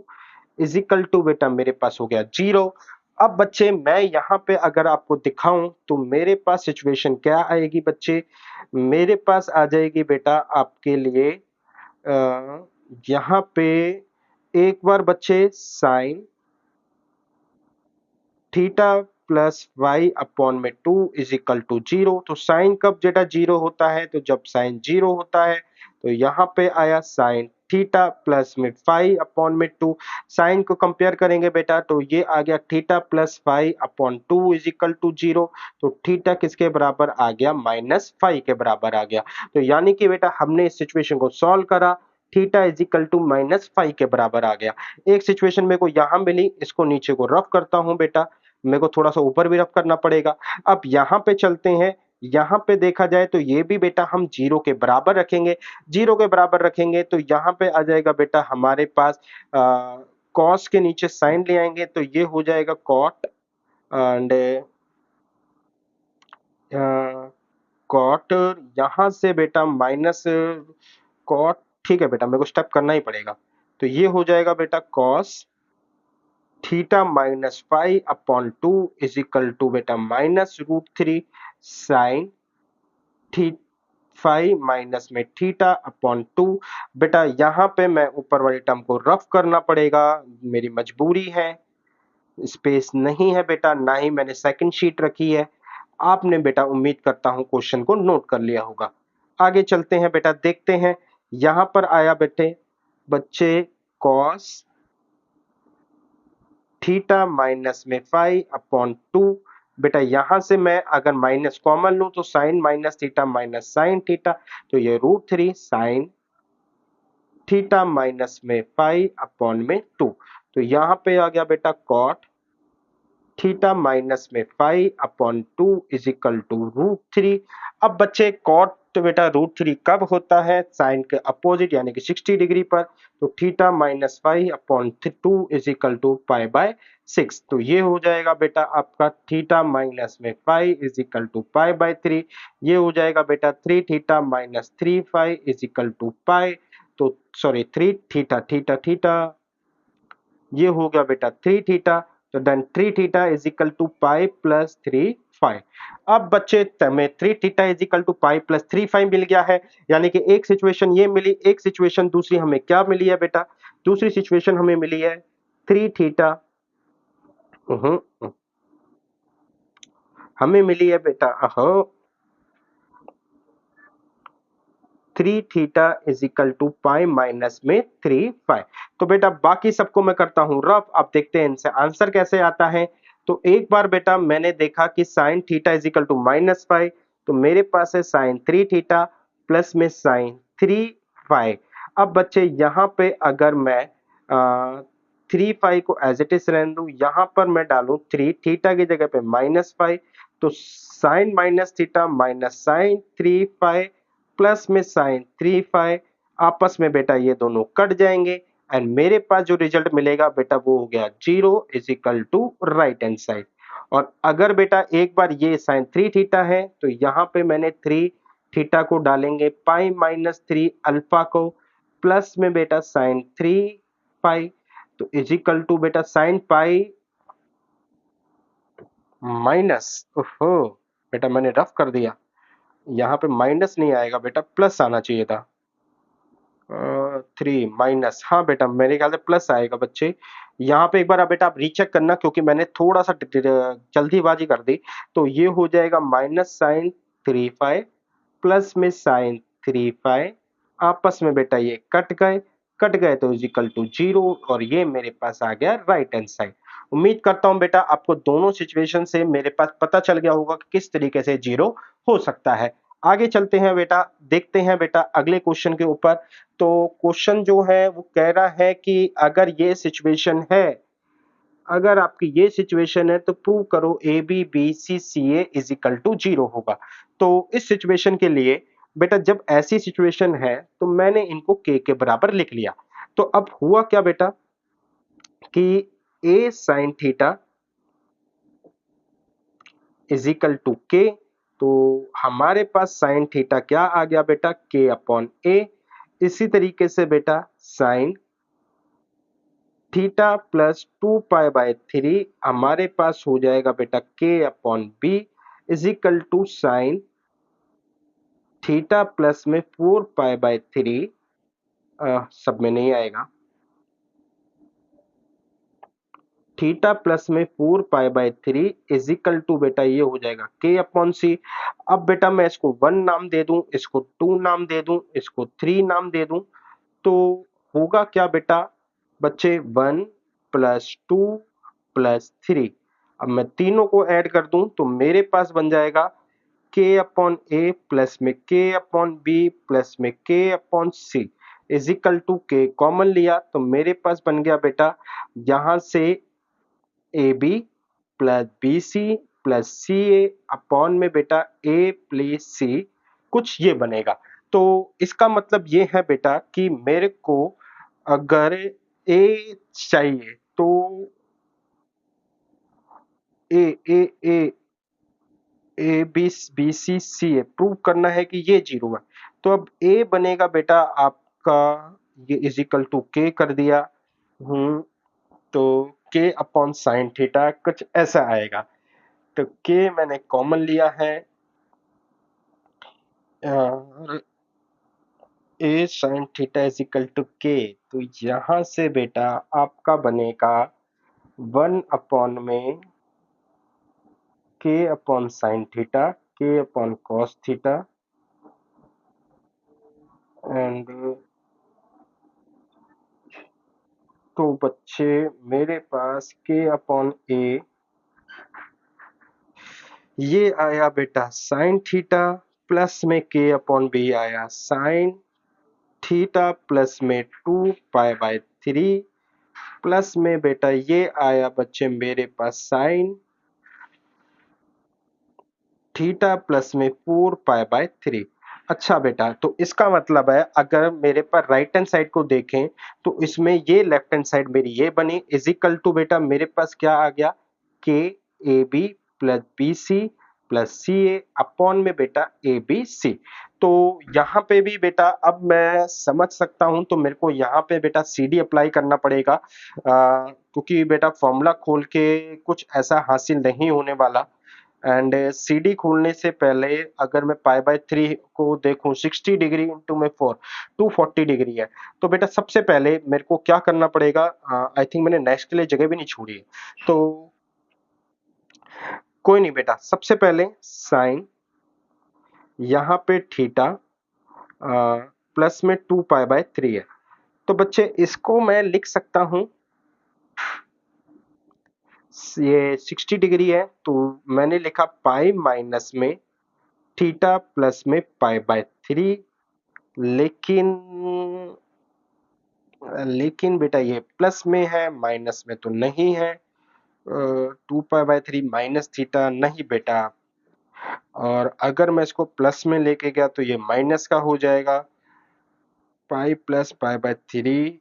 इज इक्वल टू बेटा मेरे पास हो गया 0। अब बच्चे मैं यहाँ पे अगर आपको दिखाऊं तो मेरे पास सिचुएशन क्या आएगी बच्चे, मेरे पास आ जाएगी बेटा आपके लिए यहाँ पे एक बार बच्चे sine theta plus Y upon में 2 इज इक्वल टू 0। तो साइन कब जेटा 0 होता है, तो जब साइन 0 होता है तो यहाँ पे आया साइन थीटा प्लस में फाई अपॉन में 2। साइन को कंपेयर करेंगे बेटा तो ये आ गया theta plus phi upon 2 is equal to 0। तो थीटा किसके बराबर आ गया, माइनस फाई के बराबर आ गया। तो यानी कि बेटा हमने इस सिचुएशन को सॉल्व करा, theta is equal to minus phi के बराबर आ गया। एक सिचुएशन मेरे को यहाँ मिली, इसको नीचे को रफ करता हूँ बेटा, मेरे को थोड़ा सा ऊपर भी रफ करना पड़ेगा। अब यहाँ पे चलते हैं, यहाँ पे देखा जाए तो ये भी बेटा हम 0 के बराबर रखेंगे। 0 के बराबर रखेंगे तो यहाँ पे आ जाएगा बेटा हमारे पास कॉस के नीचे साइन ले आएंगे तो ये हो जाएगा कॉट एंड कॉट, यहाँ से बेटा माइनस कॉट, ठीक है बेटा मेरे को स्टेप करना ही पड़ेगा। तो ये हो जाएगा बेटा cos theta minus phi upon 2 is equal to बेटा माइनस √3 साइन थी फाई माइनस में थीटा अपॉन 2। बेटा यहाँ पे मैं ऊपर वाली टर्म को रफ करना पड़ेगा, मेरी मजबूरी है, स्पेस नहीं है बेटा, ना ही मैंने सेकंड शीट रखी है। आपने बेटा उम्मीद करता हूं क्वेश्चन को नोट कर लिया होगा। आगे चलते हैं बेटा, देखते हैं यहां पर आया बेटे बच्चे कॉस थीटा माइनस में फाई अपॉन 2। बेटा यहां से मैं अगर माइनस कॉमन लूं तो sine minus theta minus sine theta, तो ये √3 साइन थीटा माइनस में फाई अपॉन में 2। तो यहां पे आ गया बेटा कॉट थीटा माइनस में phi upon 2 is equal to √3। अब बच्चे कॉट बेटा √3 कब होता है, साइन के अपोजिट यानी कि 60 डिग्री पर। तो theta minus phi upon 2 is equal to pi by 6। तो ये हो जाएगा बेटा आपका थीटा माइनस में phi is equal to pi by 3। ये हो जाएगा बेटा 3 theta minus 3 phi is equal to pi, तो सॉरी 3 थीटा थीटा थीटा, ये हो गया बेटा 3 थीटा। तो then 3 theta is equal to pi plus 3 phi. अब बच्चे हमें 3 theta is equal to pi plus 3 phi मिल गया है, यानी कि एक सिचुएशन ये मिली, एक सिचुएशन दूसरी हमें क्या मिली है बेटा, दूसरी सिचुएशन हमें मिली है 3 थीटा हमें मिली है बेटा 3 theta is equal to pi minus में 3 फाई। तो बेटा बाकी सबको मैं करता हूं रफ, अब देखते हैं इनसे आंसर कैसे आता है। तो एक बार बेटा मैंने देखा कि sine theta is equal to minus phi, तो मेरे पास है साइन 3 थीटा प्लस में साइन 3 फाई। अब बच्चे यहाँ पे अगर मैं 3 फाई को एज इट इज रहने दूं, यहाँ पर मैं डालूं 3 थीटा की जगह पे माइनस फाई, तो sine minus theta minus sine 3 phi plus में साइन 3 फाई, आपस में बेटा ये दोनों कट जाएंगे एंड मेरे पास जो रिजल्ट मिलेगा बेटा वो हो गया 0 is equal to right hand side. और अगर बेटा एक बार ये साइन 3 थीटा है तो यहाँ पे मैंने 3 थीटा को डालेंगे पाई माइनस 3 अल्फा को, प्लस में बेटा साइन 3 पाई, तो इज इक्वल टू बेटा साइन पाई माइनस, ओहो बेटा मैंने रफ कर दिया, यहाँ पे माइनस नहीं आएगा बेटा, प्लस आना चाहिए था। 3 माइनस, हाँ बेटा मेरे ख्याल से प्लस आएगा बच्चे। यहाँ पे एक बार बेटा आप रीचेक करना क्योंकि मैंने थोड़ा सा जल्दीबाजी कर दी। तो ये हो जाएगा माइनस साइन 3 फाई प्लस में साइन 3 फाई, आपस में बेटा ये कट गए तो इज इक्वल टू 0 और ये मेरे पास आ गया राइट हैंड साइड। उम्मीद करता हूं बेटा आपको दोनों सिचुएशन से मेरे पास पता चल गया होगा कि किस तरीके से 0 हो सकता है। आगे चलते हैं बेटा, देखते हैं बेटा अगले क्वेश्चन के ऊपर। तो क्वेश्चन जो है वो कह रहा है कि अगर ये सिचुएशन है, अगर आपकी ये सिचुएशन है तो प्रूव करो A B B C C A is equal to 0 होगा। तो इस सिचुएशन के लिए बेटा जब ऐसी सिचुएशन है तो मैंने इनको के बराबर लिख लिया। तो अब हुआ क्या बेटा कि A sine theta is equal to K, तो हमारे पास साइन थीटा क्या आ गया बेटा के अपॉन ए। इसी तरीके से बेटा साइन थीटा प्लस 2 पाई/3 हमारे पास हो जाएगा बेटा K upon B is equal to sine theta plus में 4 पाई/3 सब में नहीं आएगा, थीटा प्लस में 4 पाई/3 इज इक्वल टू बेटा ये हो जाएगा के अपॉन सी। अब बेटा मैं इसको 1 नाम दे दूं, इसको 2 नाम दे दूं, इसको 3 नाम दे दूं, तो होगा क्या बेटा बच्चे 1 प्लस 2 प्लस 3। अब मैं तीनों को ऐड कर दूं तो मेरे पास बन जाएगा के अपॉन ए प्लस में के अपॉन बी प्लस में K upon C is equal to K common लिया तो मेरे पास बन गया बेटा यहां से A B plus B C plus C A upon में बेटा ए प्लस सी कुछ ये बनेगा। तो इसका मतलब ये है बेटा कि मेरे को अगर ए चाहिए तो A A A A B B C C A prove करना है कि ये 0 है। तो अब ए बनेगा बेटा आपका ये इज इक्वल टू के कर दिया तो के अपॉन साइन थीटा कुछ ऐसा आएगा। तो के मैंने कॉमन लिया है और A sine theta is equal to K, तो यहां से बेटा आपका बनेगा 1 अपॉन में के अपॉन साइन थीटा के अपॉन कॉस थीटा एंड तो बच्चे मेरे पास के अपॉन ए ये आया बेटा साइन थीटा प्लस में के अपॉन बी आया साइन थीटा प्लस में 2 पाई/3 प्लस में बेटा ये आया बच्चे मेरे पास साइन थीटा प्लस में 4 पाई/3। अच्छा बेटा तो इसका मतलब है अगर मेरे पर राइट हैंड साइड को देखें तो इसमें ये लेफ्ट हैंड साइड मेरी ये बनी इज इक्वल टू बेटा मेरे पास क्या आ गया K A B plus B C plus C A upon में बेटा ए बी सी। तो यहाँ पे भी बेटा अब मैं समझ सकता हूं तो मेरे को यहाँ पे बेटा सी डी अप्लाई करना पड़ेगा क्योंकि बेटा फॉर्मूला खोल के कुछ ऐसा हासिल नहीं होने वाला। एंड सी डी खोलने से पहले अगर मैं पाई/3 को देखूं 60 डिग्री इंटू में 4 240 डिग्री है। तो बेटा सबसे पहले मेरे को क्या करना पड़ेगा, आई थिंक मैंने नेक्स्ट के लिए जगह भी नहीं छोड़ी है तो कोई नहीं बेटा सबसे पहले साइन यहाँ पे थीटा प्लस में 2 पाई/3 है। तो बच्चे इसको मैं लिख सकता हूं ये 60 डिग्री है तो मैंने लिखा पाई माइनस में थीटा प्लस में पाई/3 लेकिन लेकिन बेटा ये प्लस में है माइनस में तो नहीं है 2 पाई/3 माइनस थीटा नहीं बेटा और अगर मैं इसको प्लस में लेके गया तो ये माइनस का हो जाएगा पाई प्लस पाई/3।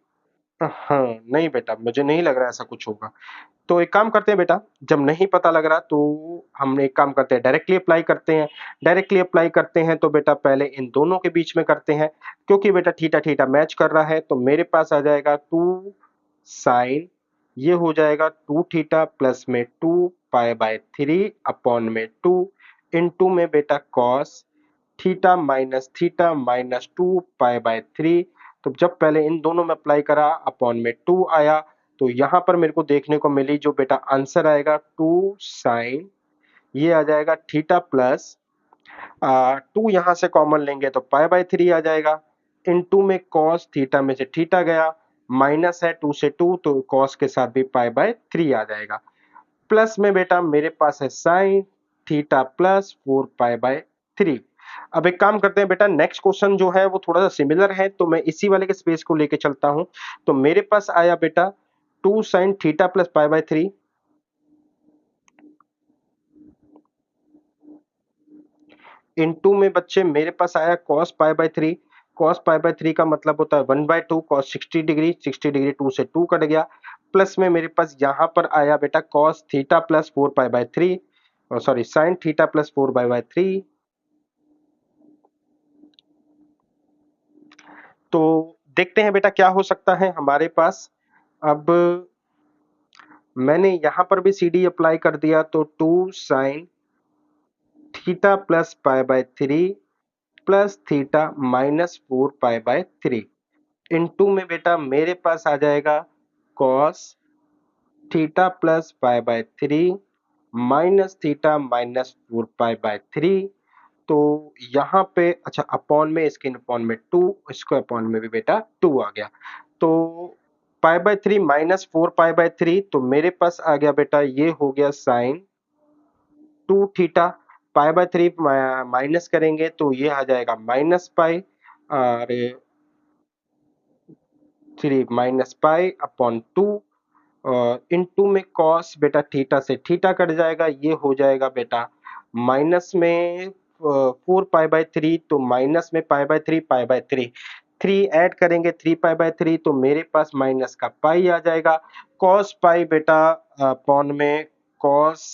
हाँ नहीं बेटा मुझे नहीं लग रहा ऐसा कुछ होगा। तो एक काम करते हैं बेटा जब नहीं पता लग रहा तो हम एक काम करते हैं डायरेक्टली अप्लाई करते हैं। डायरेक्टली अप्लाई करते हैं तो बेटा पहले इन दोनों के बीच में करते हैं क्योंकि बेटा थीटा थीटा मैच कर रहा है तो मेरे पास आ जाएगा 2 साइन ये हो जाएगा 2 थीटा प्लस में 2 पाई/3 अपॉन में 2 इनटू में बेटा कॉस थीटा माइनस 2 पाई/3। तो जब पहले इन दोनों में अप्लाई करा अपॉन में 2 आया तो यहाँ पर मेरे को देखने को मिली जो बेटा आंसर आएगा 2 साइन ये आ जाएगा थीटा प्लस 2 यहाँ से कॉमन लेंगे तो पाई/3 आ जाएगा इनटू में कॉस थीटा में से थीटा गया माइनस है 2 से 2 तो कॉस के साथ भी पाई/3 आ जाएगा प्लस में बेटा मेरे पास है साइन थीटा प्लस 4 पाई/3। अब एक काम करते हैं बेटा नेक्स्ट क्वेश्चन जो है वो थोड़ा सा सिमिलर है तो मैं इसी वाले के स्पेस को लेके चलता हूं। तो मेरे पास आया बेटा 2 sign theta plus pi by 3 into में बच्चे मेरे पास आया cos pi by 3। cos pi by 3 का मतलब होता है 1/2 cos 60 डिग्री, 60 डिग्री 2 से 2 कट गया, प्लस में मेरे पास यहाँ पर आया बेटा cos theta plus 4 pi by 3, sorry sin theta plus 4 pi by 3। तो देखते हैं बेटा क्या हो सकता है हमारे पास। अब मैंने यहां पर भी सी डी अप्लाई कर दिया, तो 2 sign theta plus pi by 3 plus theta minus 4 pi by 3 into में बेटा मेरे पास आ जाएगा cos theta plus pi by 3 minus theta minus 4 pi by 3। तो यहाँ पे अच्छा अपॉन में, इसके अपॉन में 2, इसको अपॉन में भी बेटा 2 आ गया। तो पाई बाय 3 माइनस 4 पाई बाय 3, तो मेरे पास आ गया बेटा ये हो गया sine 2 theta. Pi by 3 minus करेंगे तो ये आ जाएगा माइनस पाई, और 3 माइनस पाई अपॉन 2 इनटू में cos बेटा थीटा से थीटा कट जाएगा, ये हो जाएगा बेटा माइनस में 4 पाई बाय 3, तो माइनस में पाई बाय 3 पाई बाय 3 3 ऐड करेंगे 3 पाई बाय 3, तो मेरे पास माइनस का पाई आ जाएगा। cos पाई बेटा अपॉन में cos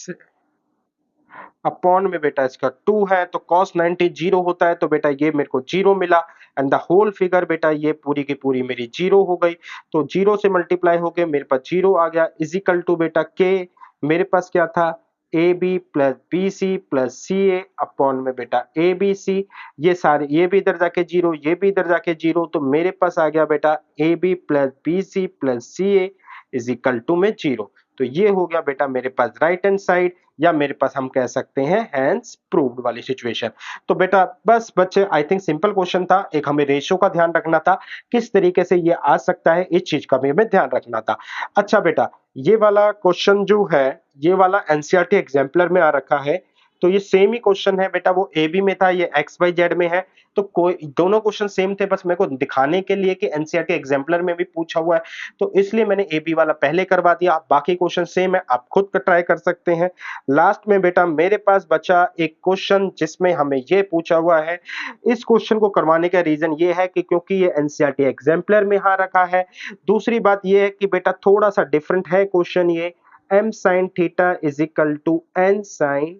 अपॉन में बेटा इसका 2 है, तो cos 90 जीरो होता है, तो बेटा ये मेरे को जीरो मिला, एंड द होल फिगर बेटा ये पूरी की पूरी मेरी जीरो हो गई। तो जीरो से मल्टीप्लाई हो गए, मेरे पास जीरो आ गया, इज इक्वल टू बेटा के मेरे पास क्या था A B plus B C plus C A upon में बेटा ए बी सी, ये सारे ये भी इधर जाके जीरो, ये भी इधर जाके जीरो, तो मेरे पास आ गया बेटा A B plus B C plus C A is equal to में जीरो। तो ये हो गया बेटा मेरे पास राइट हैंड साइड, या मेरे पास हम कह सकते हैं हैंस प्रूव्ड वाली सिचुएशन। तो बेटा बस बच्चे आई थिंक सिंपल क्वेश्चन था, एक हमें रेशियो का ध्यान रखना था, किस तरीके से ये आ सकता है इस चीज का भी हमें ध्यान रखना था। अच्छा बेटा ये वाला क्वेश्चन जो है ये वाला एनसीईआरटी एग्जाम्पलर में आ रखा है, तो ये सेम ही क्वेश्चन है बेटा, वो ए बी में था, ये एक्स वाई जेड में है, तो कोई दोनों क्वेश्चन सेम थे, बस मेरे को दिखाने के लिए कि एनसीईआरटी एग्जाम्पलर में भी पूछा हुआ है, तो इसलिए मैंने ए बी वाला पहले करवा दिया। बाकी क्वेश्चन सेम है, आप खुद का ट्राई कर सकते हैं। लास्ट में बेटा मेरे पास बचा एक क्वेश्चन जिसमें हमें ये पूछा हुआ है। इस क्वेश्चन को करवाने का रीजन ये है कि क्योंकि ये एनसीईआरटी एग्जाम्पलर में आ रखा है। दूसरी बात ये है कि बेटा थोड़ा सा डिफरेंट है क्वेश्चन, ये m sin theta is equal to n sin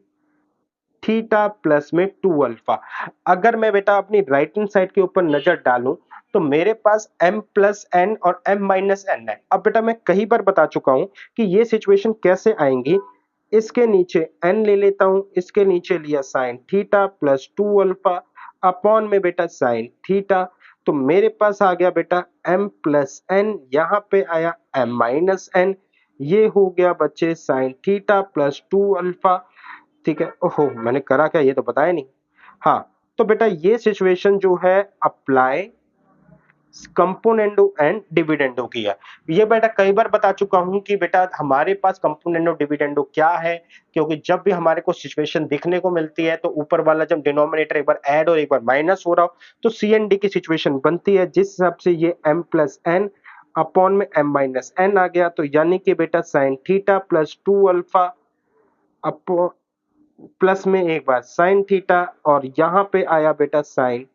theta plus में 2 अल्फा। अगर मैं बेटा अपनी राइट हैंड साइड के ऊपर नजर डालूं तो मेरे पास m प्लस एन और m माइनस एन है। अब बेटा मैं कई बार बता चुका हूं कि ये सिचुएशन कैसे आएंगी। इसके नीचे n ले लेता हूं, इसके नीचे लिया sign theta plus 2 alpha upon में बेटा साइन थीटा, तो मेरे पास आ गया बेटा m प्लस एन, यहाँ पे आया m माइनस एन, ये हो गया बच्चे साइन थीटा प्लस 2 अल्फा। ठीक है, ओहो मैंने करा क्या ये तो बताया नहीं। हाँ तो बेटा ये सिचुएशन जो है अप्लाई कंपोनेंडो एंड डिविडेंडो की है। ये बेटा कई बार बता चुका हूं कि बेटा हमारे पास कंपोनेंडो डिविडेंडो क्या है, क्योंकि जब भी हमारे को सिचुएशन दिखने को मिलती है तो ऊपर वाला जब डिनोमिनेटर एक बार ऐड और एक बार माइनस हो रहा हो तो सी एन डी की सिचुएशन बनती है, जिस हिसाब से ये एम प्लस एन अपॉन में एम माइनस एन आ गया, तो यानी कि बेटा sign theta plus 2 alpha upon plus में एक बार साइन थीटा, और यहाँ पे आया बेटा sign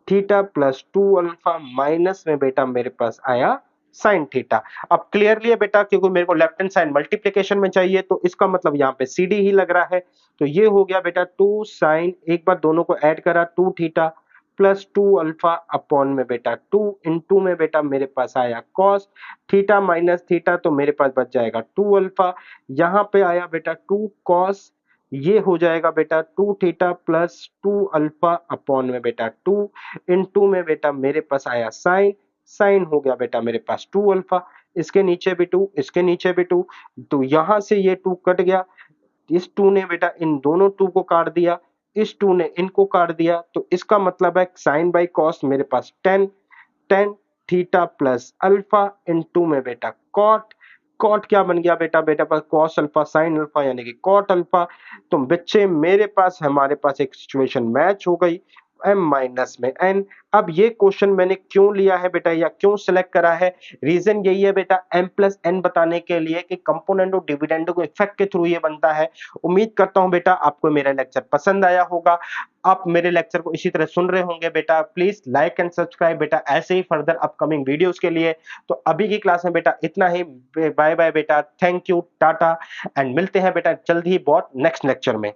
theta plus 2 alpha minus में बेटा मेरे पास आया साइन थीटा। अब क्लियरली है बेटा, क्योंकि मेरे को लेफ्ट हैंड साइड मल्टीप्लिकेशन में चाहिए, तो इसका मतलब यहाँ पे सी डी ही लग रहा है, तो ये हो गया बेटा 2 साइन, एक बार दोनों को ऐड करा 2 थीटा प्लस 2 अल्फा अपॉन में बेटा 2 इनटू में बेटा मेरे पास आया cos थीटा माइनस थीटा, तो मेरे पास बच जाएगा 2 अल्फा, यहाँ पे आया बेटा 2 cos, ये हो जाएगा बेटा 2 थीटा प्लस 2 अल्फा अपॉन में बेटा 2 इनटू में बेटा मेरे पास आया साइन, साइन हो गया बेटा मेरे पास 2 अल्फा, इसके नीचे भी 2, इसके नीचे भी 2, तो यहां से ये 2 कट गया, इस 2 ने बेटा इन दोनों 2 को काट दिया, इस 2 ने इनको काट दिया, तो इसका मतलब है साइन बाई कॉस मेरे पास 10 10 थीटा प्लस अल्फा इनटू में बेटा कॉट, कॉट क्या बन गया बेटा, बेटा पास कॉस अल्फा साइन अल्फा यानी कि कॉट अल्फा। तो बच्चे मेरे पास हमारे पास एक सिचुएशन मैच हो गई, m माइनस में n। अब ये क्वेश्चन मैंने क्यों लिया है बेटा या क्यों सिलेक्ट करा है, रीजन यही है बेटा m प्लस n बताने के लिए कि कंपोनेंट और डिविडेंड को इफेक्ट के थ्रू ये बनता है। उम्मीद करता हूं बेटा आपको मेरा लेक्चर पसंद आया होगा, आप मेरे लेक्चर को इसी तरह सुन रहे होंगे बेटा। प्लीज लाइक एंड सब्सक्राइब बेटा ऐसे ही फर्दर अपकमिंग वीडियोस के लिए। तो अभी की क्लास में बेटा इतना ही, बाय बाय बेटा, थैंक यू, टाटा, एंड मिलते हैं बेटा जल्द ही बहुत नेक्स्ट लेक्चर में।